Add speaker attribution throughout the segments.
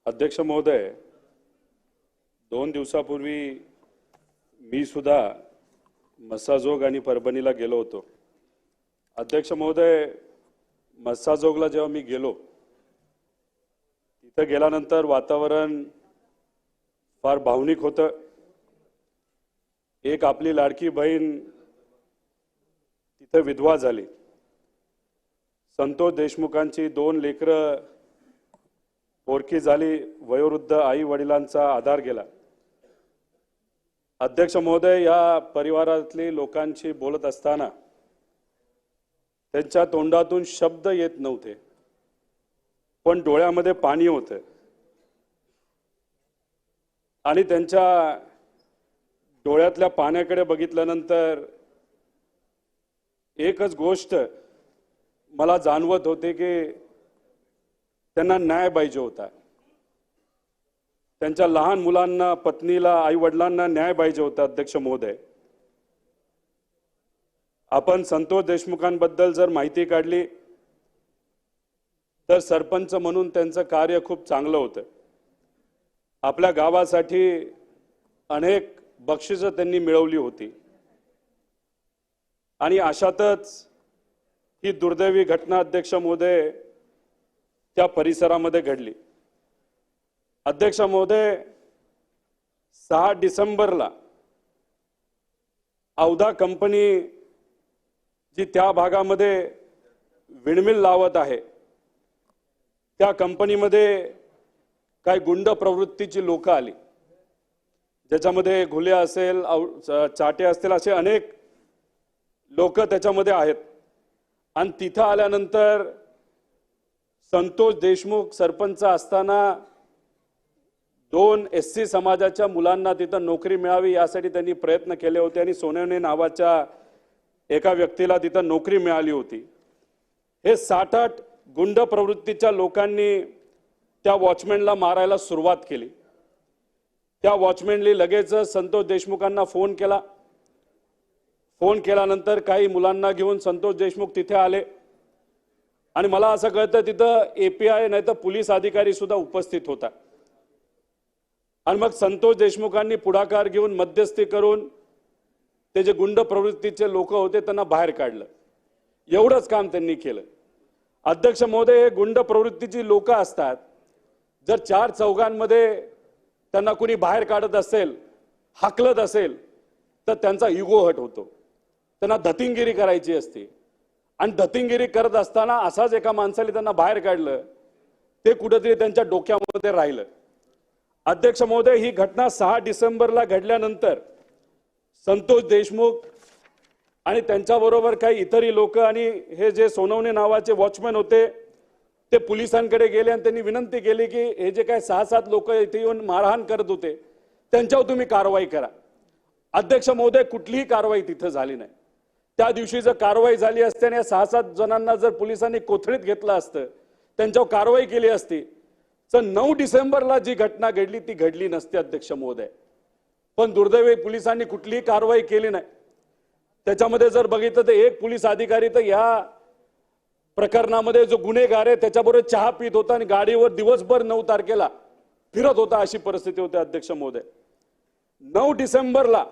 Speaker 1: अध्यक्ष महोदय, 2 दिवसापूर्वी मी सुद्धा मस्साजोग आणि परभणीला गेलो होतो। अध्यक्ष महोदय, मस्साजोगला जेव्हा मी गेलो तिथे गेल्यानंतर वातावरण फार भावनिक होतं। एक आपली लाडकी बहीण तिथे विधवा झाली। संतोष देशमुखांची 2 लेकरं पोरकी झाली। वयोवृद्ध आई वडिलांचा आधार गेला। अध्यक्ष महोदय, या परिवारातली लोकांशी बोलत असताना त्यांच्या तोंडातून शब्द येत नव्हते, पण डोळ्यामध्ये पाणी होतं। आणि त्यांच्या डोळ्यातल्या पाण्याकडे बघितल्यानंतर एकच गोष्ट मला जाणवत होते की त्यांना न्याय पाहिजे होता। त्यांच्या लहान मुलांना, पत्नीला, आई वडिलांना न्याय पाहिजे होता। अध्यक्ष महोदय, आपण संतोष देशमुखांबद्दल जर माहिती काढली तर सरपंच म्हणून त्यांचं कार्य खूप चांगलं होतं। आपल्या गावासाठी अनेक बक्षिसं त्यांनी मिळवली होती। आणि अशातच ही दुर्दैवी घटना अध्यक्ष महोदय त्या परिसरामध्ये घडली। अध्यक्ष महोदय, 6 डिसेंबरला औदा कंपनी जी त्या भागामध्ये विंडमिल लावत आहे, त्या कंपनीमध्ये काही गुंड प्रवृत्तीची लोक आली, ज्याच्यामध्ये घुल्या असेल, चाटे असतील, असे अनेक लोक त्याच्यामध्ये आहेत। आणि तिथं आल्यानंतर संतोष देशमुख सरपंच असताना 2 SC समाजाच्या मुलांना तिथं नोकरी मिळावी यासाठी त्यांनी प्रयत्न केले होते आणि सोनवणे नावाच्या एका व्यक्तीला तिथं नोकरी मिळाली होती। हे 7-8 गुंड प्रवृत्तीच्या लोकांनी त्या वॉचमॅनला मारायला सुरुवात केली। त्या वॉचमॅनने लगेच संतोष देशमुखांना फोन केला। फोन केल्यानंतर काही मुलांना घेऊन संतोष देशमुख तिथे आले आणि मला असं कळतं तिथं API नाही तर पोलीस अधिकारी सुद्धा उपस्थित होता। आणि मग संतोष देशमुखांनी पुढाकार घेऊन मध्यस्थी करून ते जे गुंड प्रवृत्तीचे लोक होते त्यांना बाहेर काढलं। एवढंच काम त्यांनी केलं। अध्यक्ष महोदय, हे गुंड प्रवृत्तीची लोक असतात, जर 4 चौघांमध्ये त्यांना कोणी बाहेर काढत असेल, हाकलत असेल, तर त्यांचा इगो हट होतो। त्यांना धतिंगिरी करायची असते आणि धतिंगिरी करत असताना असाच एका माणसाने त्यांना बाहेर काढलं, ते कुठेतरी त्यांच्या डोक्यामध्ये राहिलं। अध्यक्ष महोदय, ही घटना 6 डिसेंबरला घडल्यानंतर संतोष देशमुख आणि त्यांच्याबरोबर काही इतरही लोक आणि हे जे सोनवणे नावाचे वॉचमॅन होते ते पोलिसांकडे गेले आणि त्यांनी विनंती केली की हे जे काही 6-7 लोक इथे येऊन मारहाण करत होते त्यांच्यावर तुम्ही कारवाई करा। अध्यक्ष महोदय, कुठलीही कारवाई तिथे झाली नाही। त्या दिवशी जर कारवाई झाली असती आणि 6-7 जणांना जर पोलिसांनी कोथळीत घेतलं असतं, त्यांच्यावर कारवाई केली असती, तर 9 डिसेंबरला जी घटना घडली ती घडली नसती। अध्यक्ष महोदय, पण दुर्दैवी पोलिसांनी कुठलीही कारवाई केली नाही। त्याच्यामध्ये जर बघितलं तर एक पोलीस अधिकारी तर या प्रकरणामध्ये जो गुन्हेगार आहे त्याच्याबरोबर चहा पित होता आणि गाडीवर दिवसभर 9 तारखेला फिरत होता, अशी परिस्थिती होती। अध्यक्ष महोदय, 9 डिसेंबरला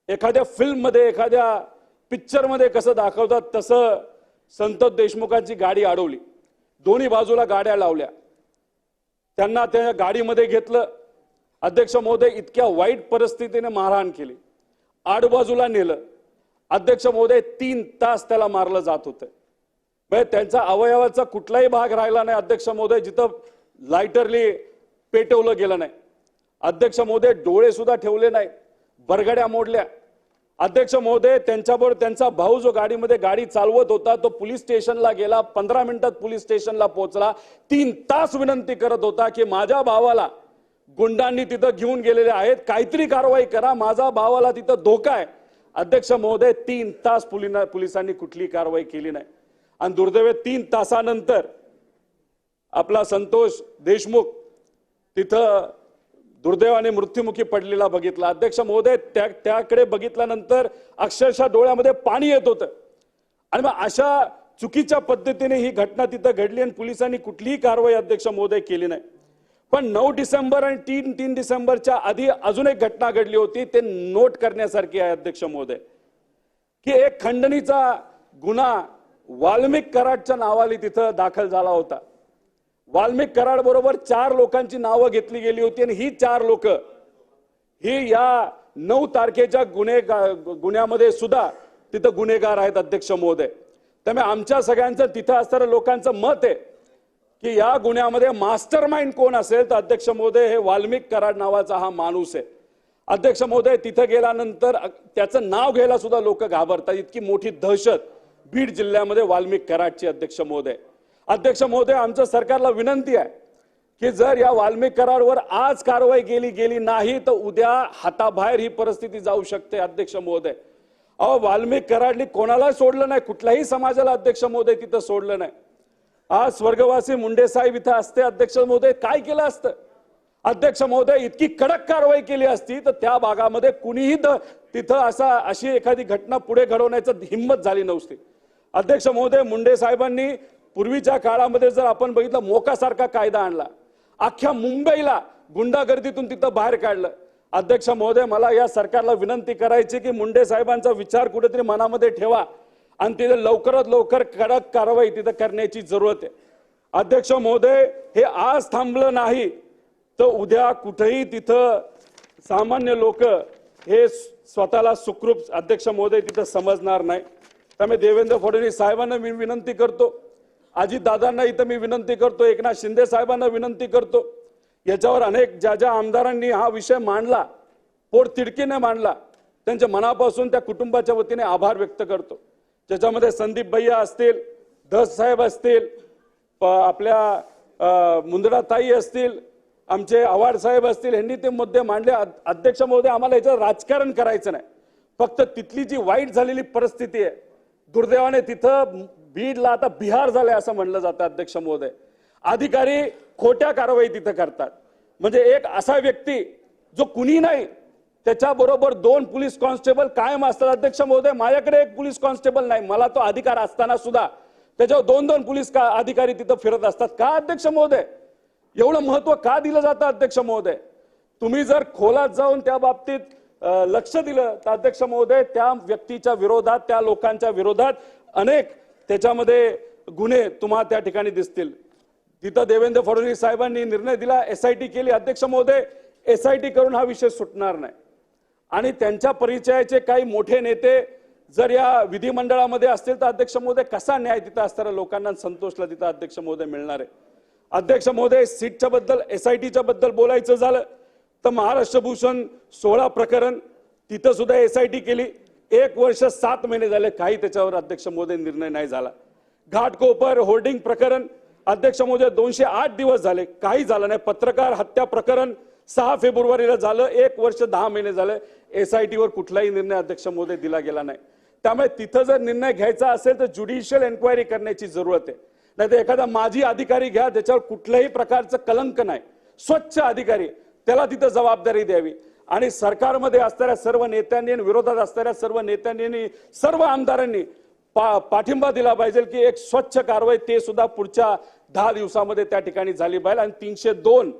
Speaker 1: एखाद्या फिल्ममध्ये, एखाद्या पिक्चरमध्ये कसं दाखवतात तसं संतोष देशमुखांची गाडी अडवली, दोन्ही बाजूला गाड्या लावल्या, त्यांना त्या गाडीमध्ये घेतलं। अध्यक्ष महोदय, इतक्या वाईट परिस्थितीने मारहाण केली, आडबाजूला नेलं। अध्यक्ष महोदय, 3 तास त्याला मारलं जात होतं। म्हणजे त्यांचा अवयवाचा कुठलाही भाग राहिला नाही अध्यक्ष महोदय जिथं लायटरली पेटवलं गेलं नाही। अध्यक्ष महोदय, डोळे सुद्धा ठेवले नाही, बरगड्या मोडल्या। अध्यक्ष महोदय, त्यांच्याबरोबर त्यांचा भाऊ जो गाडीमध्ये गाडी चालवत होता तो पोलीस स्टेशनला गेला, 15 मिनिटात पोलीस स्टेशनला पोहोचला। 3 तास विनंती करत होता की माझ्या भावाला गुंडांनी तिथं घेऊन गेलेले आहेत, काहीतरी कारवाई करा, माझा भावाला तिथं धोका आहे। अध्यक्ष महोदय, 3 तास पोलिसांनी कुठली कारवाई केली नाही आणि दुर्दैवी 3 तासानंतर आपला संतोष देशमुख तिथं दुर्दैवाने मृत्युमुखी पडलेला बघितला। अध्यक्ष महोदय, त्याकडे बघितल्यानंतर अक्षरशः डोळ्यामध्ये पाणी येत होतं। आणि मग अशा चुकीच्या पद्धतीने ही घटना तिथं घडली आणि पोलिसांनी कुठलीही कारवाई अध्यक्ष महोदय केली नाही। पण 9 डिसेंबर आणि 3 डिसेंबरच्या आधी अजून एक घटना घडली होती, ते नोट करण्यासारखी आहे अध्यक्ष महोदय, की एक खंडणीचा गुन्हा वाल्मिक कराडच्या नावाने तिथं दाखल झाला होता. वाल्मिक कराड बरोबर 4 लोकांची नावं घेतली गेली होती आणि ही 4 लोक ही या 9 तारखेच्या गुन्ह्यामध्ये सुद्धा तिथं गुन्हेगार आहेत अध्यक्ष महोदय. त्यामुळे आमच्या सगळ्यांचं तिथं असणाऱ्या लोकांचं मत आहे की या गुन्ह्यामध्ये मास्टरमाइंड कोण असेल तर अध्यक्ष महोदय हे वाल्मिक कराड नावाचा हा माणूस आहे. अध्यक्ष महोदय तिथं गेल्यानंतर त्याचं नाव घ्यायला सुद्धा लोक घाबरतात, इतकी मोठी दहशत बीड जिल्ह्यामध्ये वाल्मिक कराडची अध्यक्ष महोदय. अध्यक्ष महोदय आमच्या सरकारला विनंती आहे की जर या वाल्मिक कराडवर आज कारवाई गेली नाही तर उद्या हाताबाहेर ही परिस्थिती जाऊ शकते अध्यक्ष महोदय. अहो वाल्मिक कराडनी कोणाला सोडलं नाही, कुठल्याही समाजाला अध्यक्ष महोदय तिथं सोडलं नाही. आज स्वर्गवासी मुंडे साहेब इथं असते अध्यक्ष महोदय, काय केलं असतं अध्यक्ष महोदय? इतकी कडक कारवाई केली असती तर त्या भागामध्ये कुणीही तिथं अशी एखादी घटना पुढे घडवण्याची हिंमत झाली नसती. अध्यक्ष महोदय मुंडे साहेबांनी पूर्वीच्या काळामध्ये जर आपण बघितलं मोकासारखा कायदा आणला, अख्ख्या मुंबईला गुंडागर्दीतून तिथं बाहेर काढलं. अध्यक्ष महोदय मला या सरकारला विनंती करायची की मुंडे साहेबांचा विचार कुठेतरी मनामध्ये ठेवा आणि तिथे लवकरात लवकर कडक कारवाई तिथं करण्याची जरूरत आहे. अध्यक्ष महोदय हे आज थांबलं नाही तर उद्या कुठेही तिथं सामान्य लोक हे स्वतःला सुखरूप अध्यक्ष महोदय तिथं समजणार नाही. त्यामुळे देवेंद्र फडणवीस साहेबांना मी विनंती करतो, अजितदादांना इथं मी विनंती करतो, एकनाथ शिंदे साहेबांना विनंती करतो, याच्यावर अनेक ज्या आमदारांनी हा विषय मांडला, पोटतिडकीने मांडला, त्यांच्या मनापासून त्या कुटुंबाच्या वतीने आभार व्यक्त करतो. ज्याच्यामध्ये संदीप भैया असतील, धस साहेब असतील, आपल्या मुंदडाताई असतील, आमचे आव्हाड साहेब असतील, यांनी ते मुद्दे मांडले. अध्यक्ष महोदय आम्हाला याचं राजकारण करायचं नाही, फक्त तिथली जी वाईट झालेली परिस्थिती आहे, दुर्दैवाने तिथं बीडला आता बिहार झाले असं म्हणलं जातं अध्यक्ष महोदय. अधिकारी खोट्या कारवाई तिथं करतात. म्हणजे एक असा व्यक्ती जो कुणी नाही त्याच्याबरोबर 2 पोलीस कॉन्स्टेबल कायम असतात अध्यक्ष महोदय. माझ्याकडे एक पोलीस कॉन्स्टेबल नाही, मला तो अधिकार असताना सुद्धा त्याच्यावर 2-2 पोलीस अधिकारी तिथं फिरत असतात. का अध्यक्ष महोदय? एवढं महत्व का दिलं जातं अध्यक्ष महोदय? तुम्ही जर खोलात जाऊन त्या बाबतीत लक्ष दिलं तर अध्यक्ष महोदय त्या व्यक्तीच्या विरोधात, त्या लोकांच्या विरोधात अनेक त्याच्यामध्ये गुन्हे तुम्हाला त्या ठिकाणी दिसतील. तिथं देवेंद्र फडणवीस साहेबांनी निर्णय दिला, SIT केली. अध्यक्ष महोदय SIT करून हा विषय सुटणार नाही आणि त्यांच्या परिचयाचे काही मोठे नेते जर या विधिमंडळामध्ये असतील तर अध्यक्ष महोदय कसा न्याय तिथं असणाऱ्या लोकांना संतोषला तिथं अध्यक्ष महोदय मिळणार आहे? अध्यक्ष महोदय सीटच्या बद्दल, SITच्या बद्दल बोलायचं झालं तर महाराष्ट्र भूषण 16 प्रकरण तिथं सुद्धा SIT केली. 1 वर्ष 7 महिने झाले, काही त्याच्यावर अध्यक्ष महोदय निर्णय नाही झाला. घाटकोपर होर्डिंग प्रकरण अध्यक्ष महोदय 208 दिवस झाले, काही झालं नाही. पत्रकार हत्या प्रकरण 6 फेब्रुवारीला झालं, 1 वर्ष 10 महिने झाले, SIT वर कुठलाही निर्णय अध्यक्ष महोदय दिला गेला नाही. त्यामुळे तिथं जर निर्णय घ्यायचा असेल तर ज्युडिशियल एन्क्वायरी करण्याची जरूरत आहे. नाही तर एखादा माजी अधिकारी घ्या ज्याच्यावर कुठल्याही प्रकारचं कलंक नाही, स्वच्छ अधिकारी, त्याला तिथं जबाबदारी द्यावी. आणि सरकारमध्ये असणाऱ्या सर्व नेत्यांनी, विरोधात असणाऱ्या सर्व नेत्यांनी, सर्व आमदारांनी पाठिंबा दिला पाहिजे की एक स्वच्छ कारवाई ते सुद्धा पुढच्या 10 दिवसामध्ये त्या ठिकाणी झाली पाहिजे. आणि 302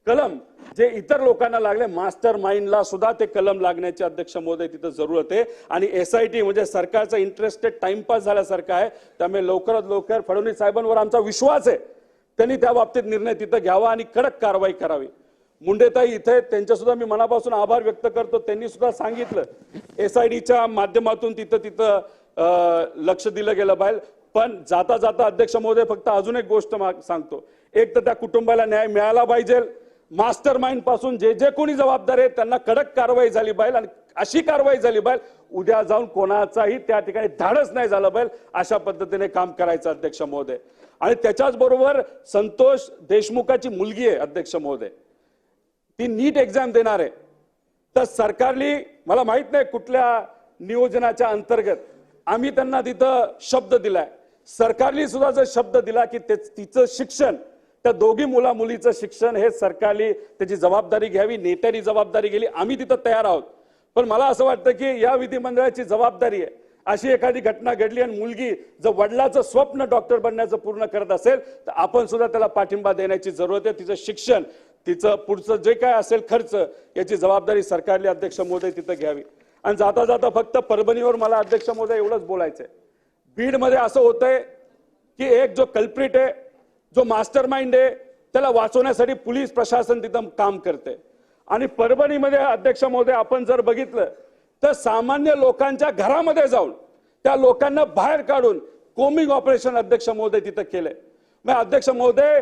Speaker 1: कलम जे इतर लोकांना लागले, मास्टर माइंडला सुद्धा ते कलम लागण्याची अध्यक्ष महोदय तिथं जरूरत आहे. आणि SIT म्हणजे सरकारचा इंटरेस्टेड टाइमपास झाल्यासारखं आहे. त्यामुळे लवकरात लवकर फडणवीस साहेबांवर आमचा विश्वास आहे, त्यांनी त्या बाबतीत निर्णय तिथं घ्यावा आणि कडक कारवाई करावी. मुंडेताई इथे त्यांच्या सुद्धा मी मनापासून आभार व्यक्त करतो. त्यांनी सुद्धा सांगितलं SITच्या माध्यमातून तिथं लक्ष दिलं गेलं पाहिजे. पण जाता जाता अध्यक्ष महोदय फक्त अजून एक गोष्ट सांगतो, एक तर त्या कुटुंबाला न्याय मिळाला पाहिजे. मास्टर माइंड पासून जे कोणी जबाबदार आहे त्यांना कडक कारवाई झाली पाहिजे आणि अशी कारवाई झाली पाहिजे उद्या जाऊन कोणाचाही त्या ठिकाणी धाडस नाही झालं पाहिजे, अशा पद्धतीने काम करायचं अध्यक्ष महोदय. आणि त्याच्याच बरोबर संतोष देशमुखाची मुलगी आहे अध्यक्ष महोदय, ती नीट एक्झाम देणार आहे. तर सरकारली मला माहित नाही कुठल्या नियोजनाच्या अंतर्गत आम्ही त्यांना तिथं शब्द दिलाय. सरकारली सुद्धा जर शब्द दिला की तिचं शिक्षण, त्या दोघी मुला मुलीचं शिक्षण हे सरकारली त्याची जबाबदारी घ्यावी, नेत्यांनी जबाबदारी गेली, आम्ही तिथं तयार आहोत. पण मला असं वाटतं की या विधिमंडळाची जबाबदारी आहे अशी एखादी घटना घडली आणि मुलगी जर वडिलाचं स्वप्न डॉक्टर बनण्याचं पूर्ण करत असेल तर आपण सुद्धा त्याला पाठिंबा देण्याची जरूरत आहे. तिचं शिक्षण, तिचं पुढचं जे काय असेल खर्च, याची जबाबदारी सरकारने अध्यक्ष महोदय तिथं घ्यावी. आणि जाता जाता फक्त परभणीवर मला अध्यक्ष महोदय एवढंच बोलायचंय. बीडमध्ये असं होतंय की एक जो कल्प्रिट आहे, जो मास्टर माइंड आहे, त्याला वाचवण्यासाठी पोलीस प्रशासन तिथं काम करते. आणि परभणीमध्ये अध्यक्ष महोदय आपण जर बघितलं तर सामान्य लोकांच्या घरामध्ये जाऊन त्या लोकांना बाहेर काढून कोमिंग ऑपरेशन अध्यक्ष महोदय तिथं केलंय. मग अध्यक्ष महोदय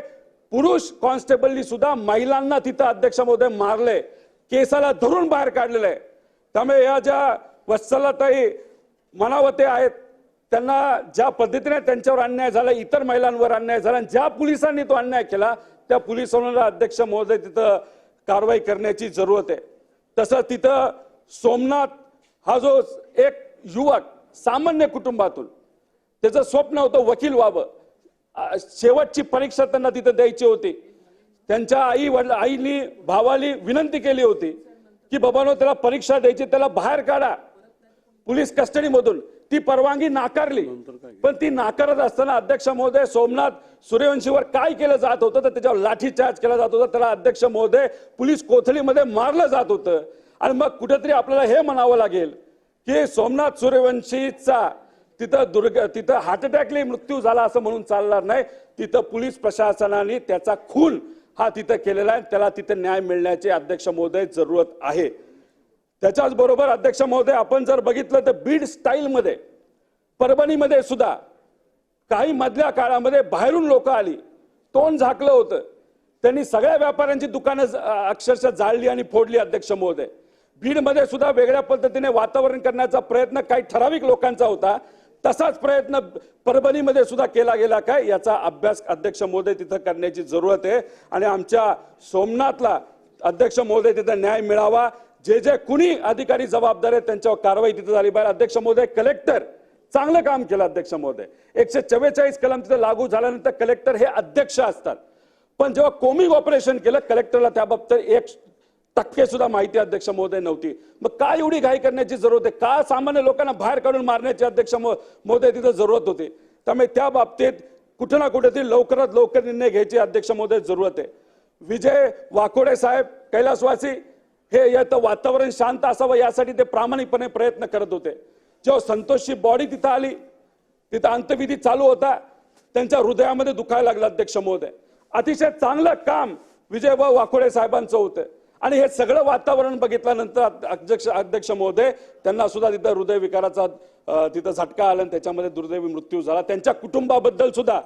Speaker 1: पुरुष कॉन्स्टेबलनी सुद्धा महिलांना तिथं अध्यक्ष महोदय मारले, केसाला धरून बाहेर काढलेलं आहे. त्यामुळे या ज्या वत्सलाताई मनावते आहेत त्यांना ज्या पद्धतीने त्यांच्यावर अन्याय झाला, इतर महिलांवर अन्याय झाला, ज्या पोलिसांनी तो अन्याय केला त्या पोलिसांना अध्यक्ष महोदय तिथं कारवाई करण्याची जरूरत आहे. तसं तिथं सोमनाथ हा जो एक युवक सामान्य कुटुंबातून त्याचं स्वप्न होतं वकील व्हावं, शेवटची परीक्षा त्यांना तिथं द्यायची होती. त्यांच्या आईनी भावाली विनंती केली होती की बाबांनो त्याला परीक्षा द्यायची, त्याला बाहेर काढा पोलीस कस्टडीमधून. ती परवानगी नाकारली. पण ती नाकारत असताना अध्यक्ष महोदय सोमनाथ सूर्यवंशीवर काय केलं जात होतं तर त्याच्यावर लाठीचार्ज केला जात होता, त्याला अध्यक्ष महोदय पोलीस कोथळीमध्ये मारलं जात होतं. आणि मग कुठेतरी आपल्याला हे म्हणावं लागेल की सोमनाथ सूर्यवंशीचा तिथं हार्ट अटॅकने मृत्यू झाला असं म्हणून चालणार नाही. तिथं पोलीस प्रशासनाने त्याचा खून हा तिथं केलेला आहे, त्याला तिथं न्याय मिळण्याची अध्यक्ष महोदय जरूरत आहे. त्याच्याच बरोबर अध्यक्ष महोदय आपण जर बघितलं तर बीड स्टाईल मध्ये परभणीमध्ये सुद्धा काही मधल्या काळामध्ये बाहेरून लोक आली, तोंड झाकलं होतं, त्यांनी सगळ्या व्यापाऱ्यांची दुकानं अक्षरशः जाळली आणि फोडली. अध्यक्ष महोदय बीडमध्ये सुद्धा वेगळ्या पद्धतीने वातावरण करण्याचा प्रयत्न काही ठराविक लोकांचा होता, तसाच प्रयत्न परभणीमध्ये सुद्धा केला गेला काय याचा अभ्यास अध्यक्ष महोदय तिथं करण्याची जरूरत आहे. आणि आमच्या सोमनाथला अध्यक्ष महोदय तिथं न्याय मिळावा. जे जे कुणी अधिकारी जबाबदार आहेत त्यांच्यावर कारवाई तिथं झाली पाहिजे. अध्यक्ष महोदय कलेक्टर चांगलं काम केलं. अध्यक्ष महोदय 144 कलम तिथं लागू झाल्यानंतर कलेक्टर हे अध्यक्ष असतात, पण जेव्हा कोमिंग ऑपरेशन केलं कलेक्टरला त्याबाबत 1% सुद्धा माहिती अध्यक्ष महोदय नव्हती. मग काय एवढी घाई करण्याची जरूरत आहे? का सामान्य लोकांना बाहेर काढून मारण्याची अध्यक्ष महोदय तिथं जरूरत होती? त्यामुळे त्या बाबतीत कुठं ना कुठेतरी लवकरात लवकर निर्णय घ्यायची अध्यक्ष महोदय जरूरत आहे. विजय वाकोडे साहेब कैलासवासी हे याचं वातावरण शांत असावं यासाठी ते प्रामाणिकपणे प्रयत्न करत होते. जेव्हा संतोषची बॉडी तिथं आली, तिथं अंत्यविधी चालू होता, त्यांच्या हृदयामध्ये दुखायला लागलं. अध्यक्ष महोदय अतिशय चांगलं काम विजय वाकोडे साहेबांचं होतं. आणि हे सगळं वातावरण बघितल्यानंतर अध्यक्ष महोदय त्यांना सुद्धा तिथं हृदयविकाराचा तिथं झटका आला आणि त्याच्यामध्ये दुर्दैवी मृत्यू झाला. त्यांच्या कुटुंबाबद्दल सुद्धा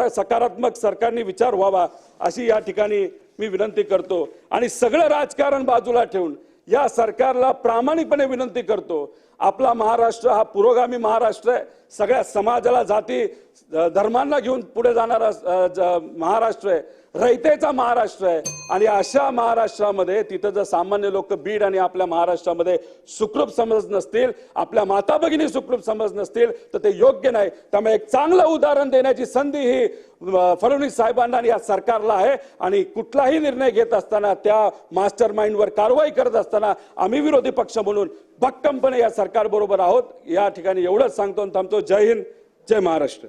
Speaker 1: सकारात्मक सरकारने विचार व्हावा अशी या ठिकाणी मी विनंती करतो. आणि सगळं राजकारण बाजूला ठेवून या सरकारला प्रामाणिकपणे विनंती करतो, आपला महाराष्ट्र हा पुरोगामी महाराष्ट्र आहे, सगळ्या समाजाला जाती धर्मांना घेऊन पुढे जाणारा महाराष्ट्र आहे, रयतेचा महाराष्ट्र आहे. आणि अशा महाराष्ट्रामध्ये तिथं जर सामान्य लोक बीड आणि आपल्या महाराष्ट्रामध्ये सुखरूप समज नसतील, आपल्या माता भगिनी सुखरूप समज नसतील तर ते योग्य नाही. त्यामुळे एक चांगलं उदाहरण देण्याची संधी ही फडणवीस साहेबांना आणि या सरकारला आहे. आणि कुठलाही निर्णय घेत असताना त्या मास्टर माइंडवर कारवाई करत असताना आम्ही विरोधी पक्ष म्हणून भक्कमपणे या सरकार बरोबर आहोत. या ठिकाणी एवढंच सांगतो आणि थांबतो. जय हिंद, जय महाराष्ट्र.